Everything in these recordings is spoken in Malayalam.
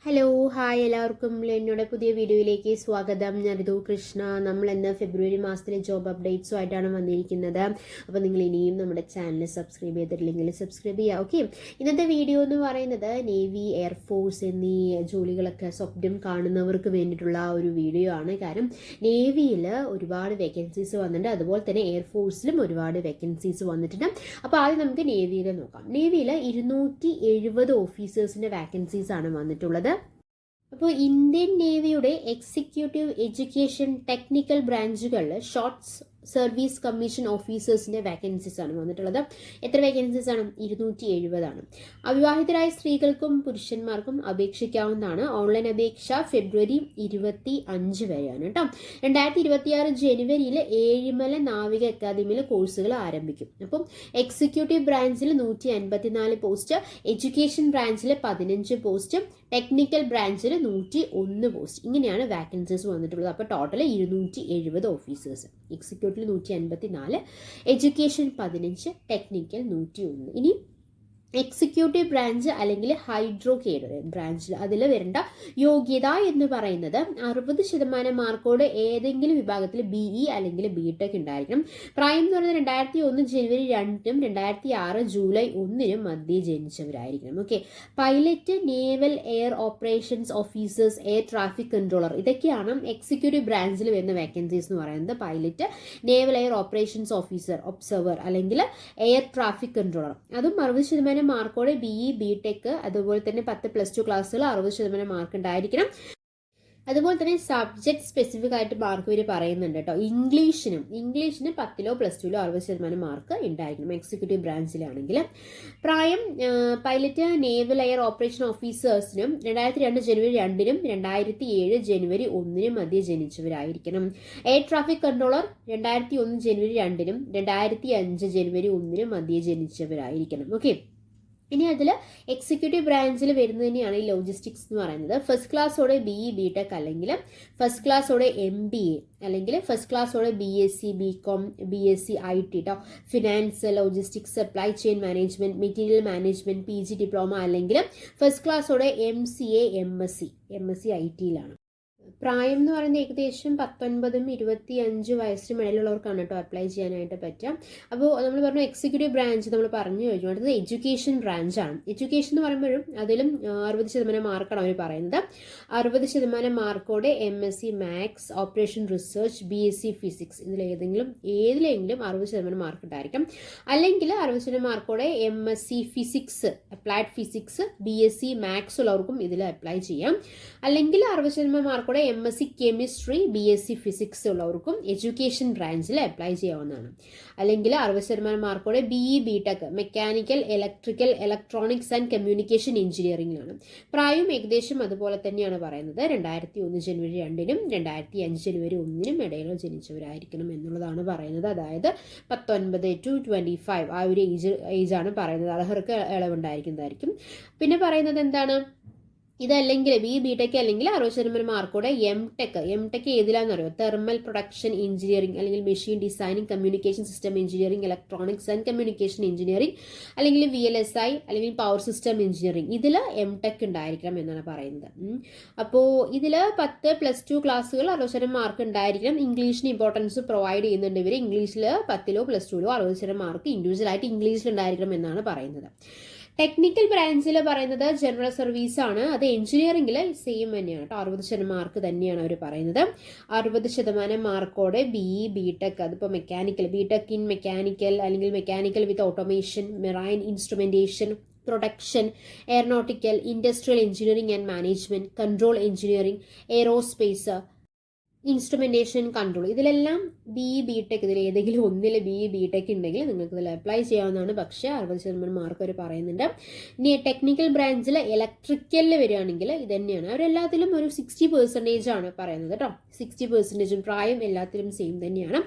ഹലോ ഹായ് എല്ലാവർക്കും എന്നോട് പുതിയ വീഡിയോയിലേക്ക് സ്വാഗതം. ഞാൻ ഋതു കൃഷ്ണ. നമ്മൾ ഇന്ന് ഫെബ്രുവരി മാസത്തിലെ ജോബ് അപ്ഡേറ്റ്സും ആയിട്ടാണ് വന്നിരിക്കുന്നത്. അപ്പോൾ നിങ്ങൾ ഇനിയും നമ്മുടെ ചാനൽ സബ്സ്ക്രൈബ് ചെയ്തിട്ടില്ലെങ്കിൽ സബ്സ്ക്രൈബ് ചെയ്യുക. ഓക്കെ, ഇന്നത്തെ വീഡിയോ എന്ന് പറയുന്നത് നേവി, എയർഫോഴ്സ് എന്നീ ജോലികളൊക്കെ സ്വപ്നം കാണുന്നവർക്ക് വേണ്ടിയിട്ടുള്ള ഒരു വീഡിയോ ആണ്. കാരണം നേവിയിൽ ഒരുപാട് വേക്കൻസീസ് വന്നിട്ടുണ്ട്, അതുപോലെ തന്നെ എയർഫോഴ്സിലും ഒരുപാട് വേക്കൻസീസ് വന്നിട്ടുണ്ട്. അപ്പോൾ ആദ്യം നമുക്ക് നേവിയിൽ നോക്കാം. നേവിയിൽ 270 ഓഫീസേഴ്സിൻ്റെ വാക്കൻസീസ് ആണ് വന്നിട്ടുള്ളത്. അപ്പോൾ ഇന്ത്യൻ നേവിയുടെ എക്സിക്യൂട്ടീവ് എഡ്യൂക്കേഷൻ ടെക്നിക്കൽ ബ്രാഞ്ചുകളിൽ ഷോർട്ട് സർവീസ് കമ്മീഷൻ ഓഫീസേഴ്സിൻ്റെ വാക്കൻസീസ് ആണ് വന്നിട്ടുള്ളത്. എത്ര വേക്കൻസീസ് ആണ്? 270 ആണ്. അവിവാഹിതരായ സ്ത്രീകൾക്കും പുരുഷന്മാർക്കും അപേക്ഷിക്കാവുന്നതാണ്. ഓൺലൈൻ അപേക്ഷ ഫെബ്രുവരി 25 വരെയാണ് കേട്ടോ. 2026 ജനുവരിയിൽ ഏഴിമല നാവിക അക്കാദമിയിൽ കോഴ്സുകൾ ആരംഭിക്കും. അപ്പം എക്സിക്യൂട്ടീവ് ബ്രാഞ്ചിൽ 154 പോസ്റ്റ്, എഡ്യൂക്കേഷൻ ബ്രാഞ്ചിൽ 15 പോസ്റ്റ്, ടെക്നിക്കൽ ബ്രാഞ്ചിൽ 101 പോസ്റ്റ്. ഇങ്ങനെയാണ് വാക്കൻസീസ് വന്നിട്ടുള്ളത്. അപ്പോൾ total 270 officers. Executive 154, education 15, technical 101. ഇനി എക്സിക്യൂട്ടീവ് ബ്രാഞ്ച് അല്ലെങ്കിൽ ഹൈഡ്രോ കേഡർ ബ്രാഞ്ചിൽ അതിൽ വരേണ്ട യോഗ്യത എന്ന് പറയുന്നത് 60% മാർക്കോട് ഏതെങ്കിലും വിഭാഗത്തിൽ BE അല്ലെങ്കിൽ BTech ഉണ്ടായിരിക്കണം. പ്രായം എന്ന് പറയുന്നത് 2001 ജനുവരി 2-നും 2006 ജൂലൈ 1-നും മധ്യേ ജനിച്ചവരായിരിക്കണം. Okay, pilot, naval air operations officers, air traffic controller, ഇതൊക്കെയാണ് എക്സിക്യൂട്ടീവ് ബ്രാഞ്ചിൽ വരുന്ന വേക്കൻസീസ് എന്ന് പറയുന്നത്. Pilot, naval air operations officer, observer അല്ലെങ്കിൽ എയർ ട്രാഫിക് കൺട്രോളർ. അതും 60% മാർക്കോടെ BE, BTech, അതുപോലെ തന്നെ 10+2 ക്ലാസ്സുകൾ 60% മാർക്ക് ഉണ്ടായിരിക്കണം. അതുപോലെ തന്നെ സബ്ജക്ട് സ്പെസിഫിക് ആയിട്ട് മാർക്ക് ഇവർ പറയുന്നുണ്ട് കേട്ടോ. ഇംഗ്ലീഷിന് 10-ലോ +2-ലോ 60% മാർക്ക് ഉണ്ടായിരിക്കണം എക്സിക്യൂട്ടീവ് ബ്രാഞ്ചിലാണെങ്കിൽ. പ്രായം പൈലറ്റ്, നേവൽ എയർ ഓപ്പറേഷൻ ഓഫീസേഴ്സിനും 2002 ജനുവരി 2-നും 2007 ജനുവരി 1-നും മധ്യേ ജനിച്ചവരായിരിക്കണം. എയർ ട്രാഫിക് കൺട്രോളർ 2001 ജനുവരി 2-നും 2005 ജനുവരി 1-നും മധ്യേ ജനിച്ചവരായിരിക്കണം. ഓക്കെ, ഇനി അതിൽ എക്സിക്യൂട്ടീവ് ബ്രാഞ്ചിൽ വരുന്നത് തന്നെയാണ് ഈ ലോജിസ്റ്റിക്സ് എന്ന് പറയുന്നത്. ഫസ്റ്റ് ക്ലാസ്സോടെ BE, BTech അല്ലെങ്കിൽ ഫസ്റ്റ് ക്ലാസ്സോടെ MBA അല്ലെങ്കിൽ ഫസ്റ്റ് ക്ലാസ്സോടെ BSc, BCom, BSc IT കേട്ടോ. Finance, logistics, supply chain management, material management, PG diploma അല്ലെങ്കിൽ ഫസ്റ്റ് ക്ലാസ്സോടെ MCA, MSc IT-യിലാണ്. പ്രായം എന്ന് പറയുന്നത് ഏകദേശം 19-ഉം 25 വയസ്സിനും ഇടയിലുള്ളവർക്കാണ് കേട്ടോ അപ്ലൈ ചെയ്യാനായിട്ട് പറ്റുക. അപ്പോൾ നമ്മൾ പറഞ്ഞു എക്സിക്യൂട്ടീവ് ബ്രാഞ്ച് നമ്മൾ പറഞ്ഞു കഴിഞ്ഞു. അടുത്തത് എഡ്യൂക്കേഷൻ ബ്രാഞ്ചാണ്. എഡ്യൂക്കേഷൻ എന്ന് പറയുമ്പോഴും അതിലും 60% മാർക്കാണ് അവർ പറയുന്നത്. 60% മാർക്കോടെ MSc maths, operation research, BSc physics, ഏതിലെങ്കിലും 60% മാർക്ക് ഉണ്ടായിരിക്കും. അല്ലെങ്കിൽ 60% മാർക്കോടെ MSc physics, applied physics, BSc maths ഉള്ളവർക്കും ഇതിൽ അപ്ലൈ ചെയ്യാം. അല്ലെങ്കിൽ 60% മാർക്കോടെ MSc കെമിസ്ട്രി, BSc ഫിസിക്സ് ഉള്ളവർക്കും എഡ്യൂക്കേഷൻ ബ്രാഞ്ചിൽ അപ്ലൈ ചെയ്യാവുന്നതാണ്. അല്ലെങ്കിൽ 60% മാർക്കോടെ BE, BTech mechanical, electrical, electronics and communication എഞ്ചിനീയറിംഗിലാണ്. പ്രായം ഏകദേശം അതുപോലെ തന്നെയാണ് പറയുന്നത്. 2001 ജനുവരി 2-നും 2005 ജനുവരി 1-നും ഇടയിലോ ജനിച്ചവരായിരിക്കണം എന്നുള്ളതാണ് പറയുന്നത്. അതായത് 19 to 25 ആ ഒരു ഏജാണ് പറയുന്നത്. അർഹർക്ക് ഇളവുണ്ടായിരിക്കുന്നതായിരിക്കും. പിന്നെ പറയുന്നത് എന്താണ്, ഇതല്ലെങ്കിൽ BE, BTech അല്ലെങ്കിൽ 60% മാർക്കോടെ MTech ഏതിലാണെന്നറിയോ? തെർമൽ പ്രൊഡക്ഷൻ എഞ്ചിനീയറിംഗ് അല്ലെങ്കിൽ machine designing, communication system engineering, electronics and communication engineering അല്ലെങ്കിൽ VLSI അല്ലെങ്കിൽ പവർ സിസ്റ്റം എഞ്ചിനീയറിംഗ്, ഇതിൽ MTech ഉണ്ടായിരിക്കണം എന്നാണ് പറയുന്നത്. അപ്പോൾ ഇതിൽ 10+2 ക്ലാസ്സുകൾ 60% മാർക്ക് ഉണ്ടായിരിക്കണം. ഇംഗ്ലീഷിന് ഇമ്പോർട്ടൻസ് പ്രൊവൈഡ് ചെയ്യുന്നുണ്ട് ഇവർ. ഇംഗ്ലീഷിൽ 10-ലോ +2-ലോ 60% മാർക്ക് ഇൻഡിവിജ്വലായിട്ട് ഇംഗ്ലീഷിൽ ഉണ്ടായിരിക്കണം എന്നാണ് പറയുന്നത്. ടെക്നിക്കൽ ബ്രാഞ്ചിൽ പറയുന്നത് ജനറൽ സർവീസ് ആണ്. അത് എഞ്ചിനീയറിംഗിൽ സെയിം തന്നെയാണ് കേട്ടോ. 60% മാർക്ക് തന്നെയാണ് അവർ പറയുന്നത്. 60% മാർക്കോടെ BE, BTech, അതിപ്പോൾ മെക്കാനിക്കൽ, BTech ഇൻ മെക്കാനിക്കൽ അല്ലെങ്കിൽ mechanical with automation, marine instrumentation, production, aeronautical, industrial engineering and management, control engineering, aerospace, instrumentation, control, ഇതിലെല്ലാം BE, BTech ഇതിൽ ഏതെങ്കിലും ഒന്നിൽ BE, BTech ഉണ്ടെങ്കിൽ നിങ്ങൾക്ക് ഇതിൽ അപ്ലൈ ചെയ്യാവുന്നതാണ്. പക്ഷേ 60% മാർക്ക് അവർ പറയുന്നുണ്ട്. ഇനി ടെക്നിക്കൽ ബ്രാഞ്ചിൽ ഇലക്ട്രിക്കലിൽ വരികയാണെങ്കിൽ ഇത് തന്നെയാണ്. അവരെല്ലാത്തിലും ഒരു 60% ആണ് പറയുന്നത് കേട്ടോ. 60%. പ്രായം എല്ലാത്തിലും സെയിം തന്നെയാണ്.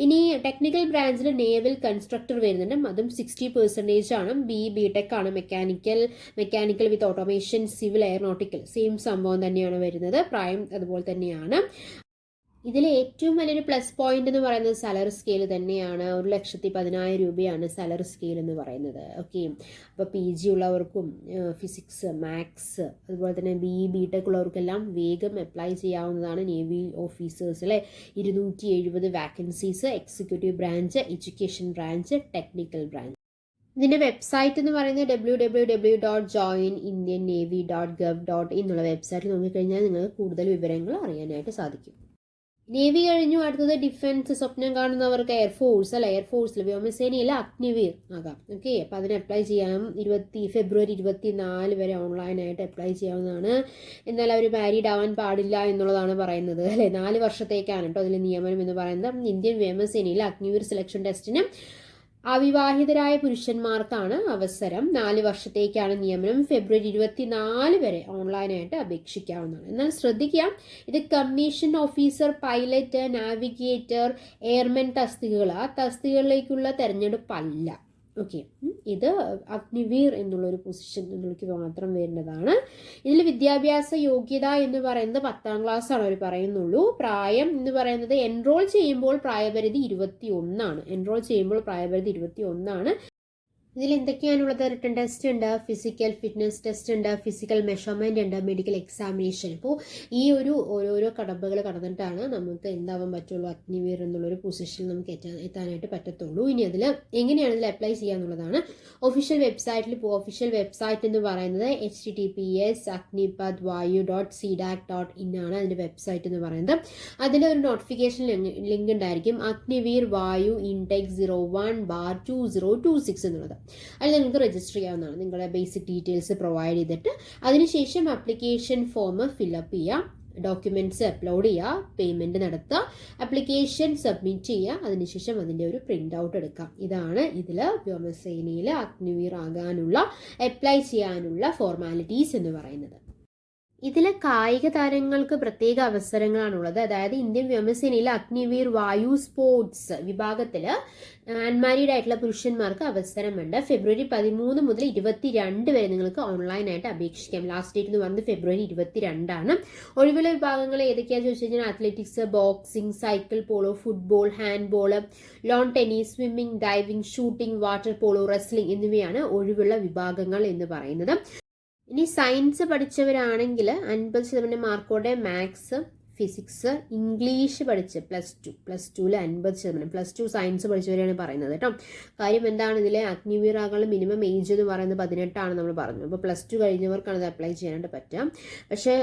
ഇനി ടെക്നിക്കൽ ബ്രാഞ്ചിൽ നേവൽ കൺസ്ട്രക്ടർ വരുന്നുണ്ട്. അതും 60% ആണ്. BE, BTech ആണ്. മെക്കാനിക്കൽ വിത്ത് ഓട്ടോമേഷൻ, സിവിൽ, എയറോനോട്ടിക്കൽ സെയിം സംഭവം തന്നെയാണ് വരുന്നത്. പ്രായം അതുപോലെ തന്നെയാണ്. ഇതിൽ ഏറ്റവും വലിയൊരു പ്ലസ് പോയിന്റ് എന്ന് പറയുന്നത് സാലറി സ്കെയിൽ തന്നെയാണ്. 1,10,000 രൂപയാണ് സാലറി സ്കെയിൽ എന്ന് പറയുന്നത്. ഓക്കെ, അപ്പോൾ PG ഉള്ളവർക്കും ഫിസിക്സ്, മാത്സ്, അതുപോലെ തന്നെ BE/BTech ഉള്ളവർക്കെല്ലാം വേഗം അപ്ലൈ ചെയ്യാവുന്നതാണ്. നേവി ഓഫീസേഴ്സിലെ 270 vacancies, executive branch, education branch, technical branch. ഇതിൻ്റെ വെബ്സൈറ്റ് എന്ന് പറയുന്നത് www.joinindiannavy.gov.in എന്നുള്ള വെബ്സൈറ്റിൽ നോക്കിക്കഴിഞ്ഞാൽ നിങ്ങൾക്ക് കൂടുതൽ വിവരങ്ങൾ അറിയാനായിട്ട് സാധിക്കും. നേവി കഴിഞ്ഞു അടുത്തത് ഡിഫൻസ്. സ്വപ്നം കാണുന്നവർക്ക് എയർഫോഴ്സ് അല്ല, എയർഫോഴ്സിൽ വ്യോമസേനയിൽ അഗ്നിവീർ ആകാം. ഓക്കെ, അപ്പോൾ അതിന് അപ്ലൈ ചെയ്യാം. ഫെബ്രുവരി 24 വരെ ഓൺലൈനായിട്ട് അപ്ലൈ ചെയ്യാവുന്നതാണ്. എന്നാൽ അവർ മാരീഡ് ആവാൻ പാടില്ല എന്നുള്ളതാണ് പറയുന്നത് അല്ലേ. 4 വർഷത്തേക്കാണ് കേട്ടോ അതിൽ നിയമനം എന്ന് പറയുന്നത്. ഇന്ത്യൻ വ്യോമസേനയിൽ അഗ്നിവീർ സെലക്ഷൻ ടെസ്റ്റിന് അവിവാഹിതരായ പുരുഷന്മാർക്കാണ് അവസരം. 4 വർഷത്തേക്കാണ് നിയമനം. ഫെബ്രുവരി 24 വരെ ഓൺലൈനായിട്ട് അപേക്ഷിക്കാവുന്നതാണ്. എന്നാൽ ശ്രദ്ധിക്കാം, ഇത് commission officer, pilot, navigator, airmen തസ്തികകൾ, ആ തസ്തികകളിലേക്കുള്ള തെരഞ്ഞെടുപ്പല്ല. ഓക്കെ, ഇത് അഗ്നിവീർ എന്നുള്ളൊരു പൊസിഷൻ എന്നുള്ളക്ക് മാത്രം വരുന്നതാണ്. ഇതിൽ വിദ്യാഭ്യാസ യോഗ്യത എന്ന് പറയുന്നത് 10ാം ക്ലാസ് ആണ് അവർ പറയുന്നുള്ളൂ. പ്രായം എന്ന് പറയുന്നത് എൻറോൾ ചെയ്യുമ്പോൾ പ്രായപരിധി 21 ആണ്. ഇതിൽ എന്തൊക്കെയാണുള്ളത്? റിട്ടൺ ടെസ്റ്റ് ഉണ്ട്, ഫിസിക്കൽ ഫിറ്റ്നസ് ടെസ്റ്റ് ഉണ്ട്, ഫിസിക്കൽ മെഷർമെന്റ് ഉണ്ട്, മെഡിക്കൽ എക്സാമിനേഷൻ. അപ്പോൾ ഈ ഓരോരോ കടമ്പകൾ കടന്നിട്ടാണ് നമുക്ക് എന്താവാൻ പറ്റുള്ളൂ, അഗ്നിവീർ എന്നുള്ളൊരു പൊസിഷനിൽ നമുക്ക് എത്താനായിട്ട് പറ്റത്തുള്ളൂ. ഇനി അതിൽ എങ്ങനെയാണ് ഇതിൽ അപ്ലൈ ചെയ്യാന്നുള്ളതാണ്. ഒഫീഷ്യൽ വെബ്സൈറ്റിൽ പോകും. ഒഫീഷ്യൽ വെബ്സൈറ്റ് എന്ന് പറയുന്നത് https://agnipathvayu.cdac.in ആണ് അതിൻ്റെ വെബ്സൈറ്റ് എന്ന് പറയുന്നത്. അതിലൊരു നോട്ടിഫിക്കേഷൻ ലിങ്ക് ഉണ്ടായിരിക്കും, അഗ്നിവീർ വായു ഇൻടേക്ക് 01/2026 എന്നുള്ളത്. അതിൽ നിങ്ങൾക്ക് രജിസ്റ്റർ ചെയ്യാവുന്നതാണ്. നിങ്ങളുടെ ബേസിക് ഡീറ്റെയിൽസ് പ്രൊവൈഡ് ചെയ്തിട്ട് അതിനുശേഷം ആപ്ലിക്കേഷൻ ഫോം ഫില്ലപ്പ് ചെയ്യുക, ഡോക്യുമെന്റ്സ് അപ്ലോഡ് ചെയ്യുക, പേയ്മെന്റ് നടത്തുക, ആപ്ലിക്കേഷൻ സബ്മിറ്റ് ചെയ്യുക, അതിനുശേഷം അതിൻ്റെ ഒരു പ്രിന്റ് ഔട്ട് എടുക്കാം. ഇതാണ് ഇതിൽ വ്യോമസേനയിൽ അഗ്നിവീർ ആകാനുള്ള അപ്ലൈ ചെയ്യാനുള്ള ഫോർമാലിറ്റീസ് എന്ന് പറയുന്നത്. ഇതിൽ കായിക താരങ്ങൾക്ക് പ്രത്യേക അവസരങ്ങളാണുള്ളത്. അതായത് ഇന്ത്യൻ വ്യോമസേനയിൽ അഗ്നിവീർ വായു സ്പോർട്സ് വിഭാഗത്തിൽ അൺമാരീഡ് ആയിട്ടുള്ള പുരുഷന്മാർക്ക് അവസരമുണ്ട്. ഫെബ്രുവരി 13 മുതൽ 22 വരെ നിങ്ങൾക്ക് ഓൺലൈനായിട്ട് അപേക്ഷിക്കാം. ലാസ്റ്റ് ഡേറ്റ് എന്ന് പറയുന്നത് ഫെബ്രുവരി 22 ആണ്. ഒഴിവുള്ള വിഭാഗങ്ങൾ ഏതൊക്കെയാണെന്ന് ചോദിച്ചു കഴിഞ്ഞാൽ athletics, boxing, cycle polo, football, handball, lawn tennis, swimming, diving, shooting, water polo, wrestling എന്നിവയാണ് ഒഴിവുള്ള വിഭാഗങ്ങൾ എന്ന് പറയുന്നത്. ഇനി സയൻസ് പഠിച്ചവരാണെങ്കിൽ 50% മാർക്കോടെ മാത്സ്, ഫിസിക്സ്, ഇംഗ്ലീഷ് പഠിച്ച് പ്ലസ് ടുവിൽ 50%, +2 സയൻസ് പഠിച്ചവരെയാണ് പറയുന്നത് കേട്ടോ. കാര്യം എന്താണ്, ഇതിലെ അഗ്നിവീർ ആകാനുള്ള മിനിമം ഏജ് എന്ന് പറയുന്നത് 18 ആണ് നമ്മൾ പറഞ്ഞു. അപ്പോൾ +2 കഴിഞ്ഞവർക്കാണ് ഇത് അപ്ലൈ ചെയ്യാനായിട്ട് പറ്റുക. പക്ഷേ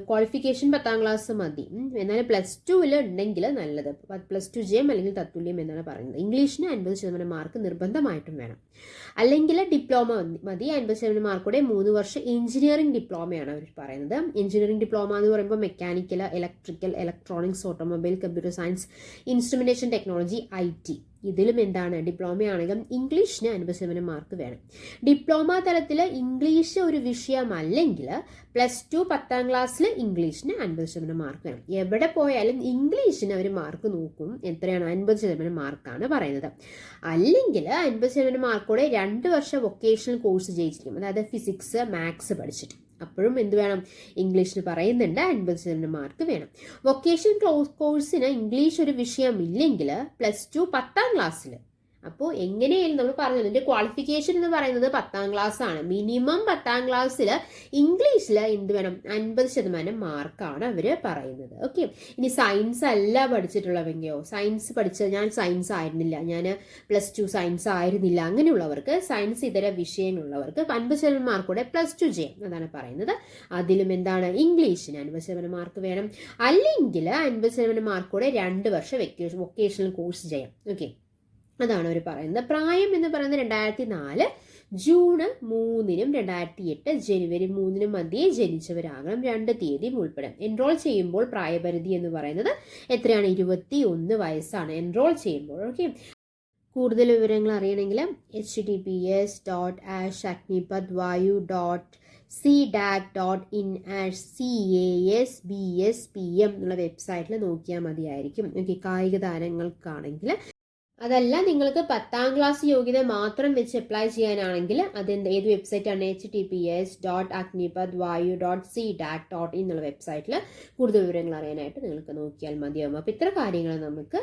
ക്വാളിഫിക്കേഷൻ 10ാം ക്ലാസ് മതി. എന്നാൽ +2 ഉണ്ടെങ്കിൽ നല്ലത്. +2 ജെം അല്ലെങ്കിൽ തത്തുല്യം എന്നാണ് പറയുന്നത്. ഇംഗ്ലീഷിന് 50% മാർക്ക് നിർബന്ധമായിട്ടും വേണം. അല്ലെങ്കിൽ ഡിപ്ലോമ മതി. 50% മാർക്കോടെ 3 വർഷം എഞ്ചിനീയറിംഗ് ഡിപ്ലോമയാണ് അവർ പറയുന്നത്. എഞ്ചിനീയറിംഗ് ഡിപ്ലോമ എന്ന് പറയുമ്പോൾ mechanical, electrical, electronics, automobile, computer science, instrumentation technology, IT. ഇതിലും എന്താണ്, ഡിപ്ലോമയാണെങ്കിലും ഇംഗ്ലീഷിന് 50% മാർക്ക് വേണം. ഡിപ്ലോമ തലത്തിൽ ഇംഗ്ലീഷ് ഒരു വിഷയമല്ലെങ്കിൽ +2 10ാം ക്ലാസ്സിൽ ഇംഗ്ലീഷിന് 50% മാർക്ക് വേണം. എവിടെ പോയാലും ഇംഗ്ലീഷിന് അവർ മാർക്ക് നോക്കും. എത്രയാണ്? 50% മാർക്കാണ് പറയുന്നത്. അല്ലെങ്കിൽ 50% മാർക്കോടെ 2 വർഷം വൊക്കേഷണൽ കോഴ്സ് ജയിച്ചിരിക്കും. അതായത് ഫിസിക്സ്, മാത്സ് പഠിച്ചിട്ട്. അപ്പോഴും എന്ത് വേണം, ഇംഗ്ലീഷിന് പറയുന്നുണ്ട് 50% മാർക്ക് വേണം. വൊക്കേഷൻ കോഴ്സിന് ഇംഗ്ലീഷ് ഒരു വിഷയമില്ലെങ്കിൽ +2 10ാം ക്ലാസ്സിൽ. അപ്പോൾ എങ്ങനെയായാലും നമ്മൾ പറഞ്ഞത് ഇതിൻ്റെ ക്വാളിഫിക്കേഷൻ എന്ന് പറയുന്നത് 10ാം ക്ലാസ് ആണ്. മിനിമം 10ാം ക്ലാസ്സിൽ ഇംഗ്ലീഷിൽ എന്ത് വേണം, 50% മാർക്കാണ് അവർ പറയുന്നത്. ഓക്കെ, ഇനി സയൻസ് അല്ല പഠിച്ചിട്ടുള്ളവെങ്കിലോ, സയൻസ് പഠിച്ചത് ഞാൻ സയൻസ് ആയിരുന്നില്ല, ഞാൻ +2 സയൻസ് ആയിരുന്നില്ല, അങ്ങനെയുള്ളവർക്ക്, സയൻസ് ഇതര വിഷയങ്ങളുള്ളവർക്ക് 50% മാർക്കോടെ +2 ചെയ്യാം. അതാണ് പറയുന്നത്. അതിലും എന്താണ്, ഇംഗ്ലീഷിന് 50% മാർക്ക് വേണം. അല്ലെങ്കിൽ 50% മാർക്കോടെ 2 വർഷം വൊക്കേഷണൽ കോഴ്സ് ചെയ്യാം. ഓക്കെ, അതാണ് അവർ പറയുന്നത്. പ്രായം എന്ന് പറയുന്നത് 2004 ജൂൺ 3-നും 2008 ജനുവരി 3-നും മധ്യേ ജനിച്ചവരാകണം. 2 തീയതിയും ഉൾപ്പെടാം. എൻറോൾ ചെയ്യുമ്പോൾ പ്രായപരിധി എന്ന് പറയുന്നത് എത്രയാണ്, 21 വയസ്സാണ് എൻറോൾ ചെയ്യുമ്പോൾ. ഓക്കെ, കൂടുതൽ വിവരങ്ങൾ അറിയണമെങ്കിൽ https://cdac.in/CASBSPM എന്നുള്ള വെബ്സൈറ്റിൽ നോക്കിയാൽ മതിയായിരിക്കും. ഓക്കെ, കായിക താരങ്ങൾക്കാണെങ്കിൽ അതല്ല നിങ്ങൾക്ക് 10ാം ക്ലാസ് യോഗ്യത മാത്രം വെച്ച് അപ്ലൈ ചെയ്യാനാണെങ്കിൽ ഏത് വെബ്സൈറ്റാണ് https.agnipath.vayu.cdat.in എന്നുള്ള വെബ്സൈറ്റിൽ കൂടുതൽ വിവരങ്ങൾ അറിയാനായിട്ട് നിങ്ങൾക്ക് നോക്കിയാൽ മതിയാവും. അപ്പോൾ ഇത്ര കാര്യങ്ങൾ നമുക്ക്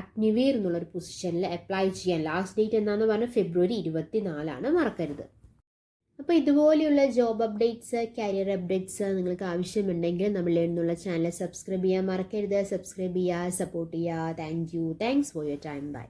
അഗ്നിവീർ എന്നുള്ളൊരു പൊസിഷനിൽ അപ്ലൈ ചെയ്യാൻ ലാസ്റ്റ് ഡേറ്റ് എന്നാന്ന് പറഞ്ഞാൽ ഫെബ്രുവരി 24 മറക്കരുത്. അപ്പോൾ ഇതുപോലെയുള്ള ജോബ് അപ്ഡേറ്റ്സ്, കരിയർ അപ്ഡേറ്റ്സ് നിങ്ങൾക്ക് ആവശ്യമുണ്ടെങ്കിൽ നമ്മളുടെ നിന്നുള്ള ചാനൽ സബ്സ്ക്രൈബ് ചെയ്യാൻ മറക്കരുത്. സബ്സ്ക്രൈബ് ചെയ്യുക, സപ്പോർട്ട് ചെയ്യുക. Thanks for your time. By.